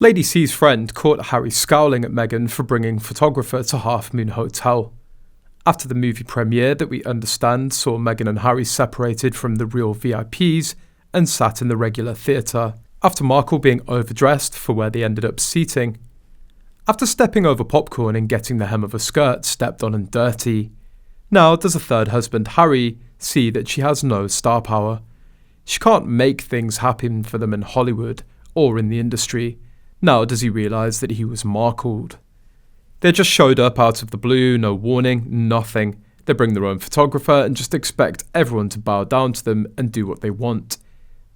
Lady C's friend caught Harry scowling at Meghan for bringing photographer to Half Moon Hotel. After the movie premiere that we understand saw Meghan and Harry separated from the real VIPs and sat in the regular theatre, after Markle being overdressed for where they ended up seating. After stepping over popcorn and getting the hem of a skirt stepped on and dirty. Now does a third husband, Harry, see that she has no star power. She can't make things happen for them in Hollywood or in the industry. Now does he realise that he was Markled. They just showed up out of the blue, no warning, nothing. They bring their own photographer and just expect everyone to bow down to them and do what they want.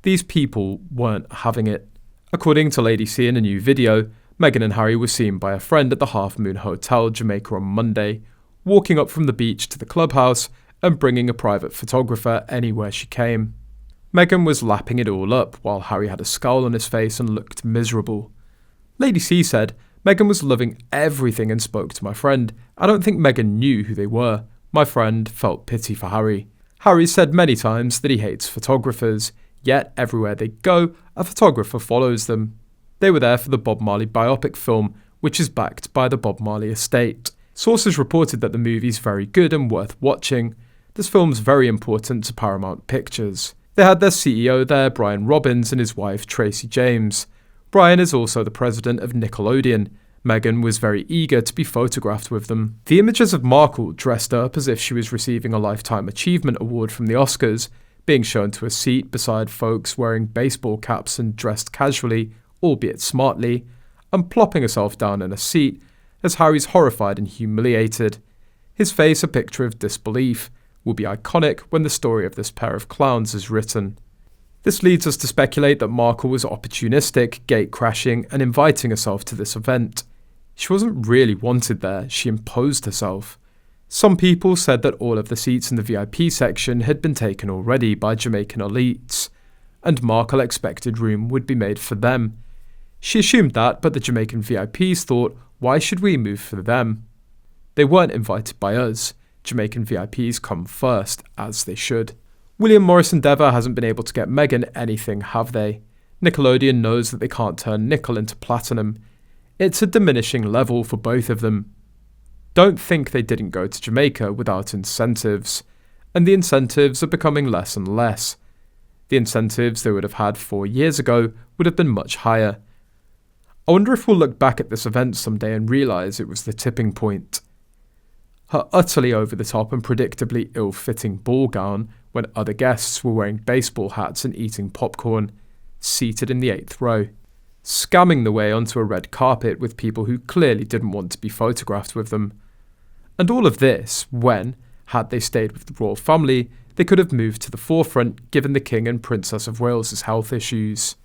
These people weren't having it. According to Lady C in a new video, Meghan and Harry were seen by a friend at the Half Moon Hotel, Jamaica on Monday, walking up from the beach to the clubhouse and bringing a private photographer anywhere she came. Meghan was lapping it all up while Harry had a scowl on his face and looked miserable. Lady C said, Meghan was loving everything and spoke to my friend. I don't think Meghan knew who they were. My friend felt pity for Harry. Harry said many times that he hates photographers, yet everywhere they go, a photographer follows them. They were there for the Bob Marley biopic film, which is backed by the Bob Marley estate. Sources reported that the movie's very good and worth watching. This film's very important to Paramount Pictures. They had their CEO there, Brian Robbins, and his wife, Tracy James. Brian is also the president of Nickelodeon. Meghan was very eager to be photographed with them. The images of Markle dressed up as if she was receiving a Lifetime Achievement Award from the Oscars, being shown to a seat beside folks wearing baseball caps and dressed casually, albeit smartly, and plopping herself down in a seat as Harry's horrified and humiliated. His face a picture of disbelief, will be iconic when the story of this pair of clowns is written. This leads us to speculate that Markle was opportunistic, gate-crashing and inviting herself to this event. She wasn't really wanted there, she imposed herself. Some people said that all of the seats in the VIP section had been taken already by Jamaican elites, and Markle expected room would be made for them. She assumed that, but the Jamaican VIPs thought, why should we move for them? They weren't invited by us. Jamaican VIPs come first, as they should. William Morris Endeavour hasn't been able to get Meghan anything, have they? Nickelodeon knows that they can't turn nickel into platinum. It's a diminishing level for both of them. Don't think they didn't go to Jamaica without incentives. And the incentives are becoming less and less. The incentives they would have had 4 years ago would have been much higher. I wonder if we'll look back at this event someday and realise it was the tipping point. Her utterly over-the-top and predictably ill-fitting ball gown when other guests were wearing baseball hats and eating popcorn, seated in the 8th row, scamming the way onto a red carpet with people who clearly didn't want to be photographed with them. And all of this when, had they stayed with the royal family, they could have moved to the forefront given the King and Princess of Wales's health issues.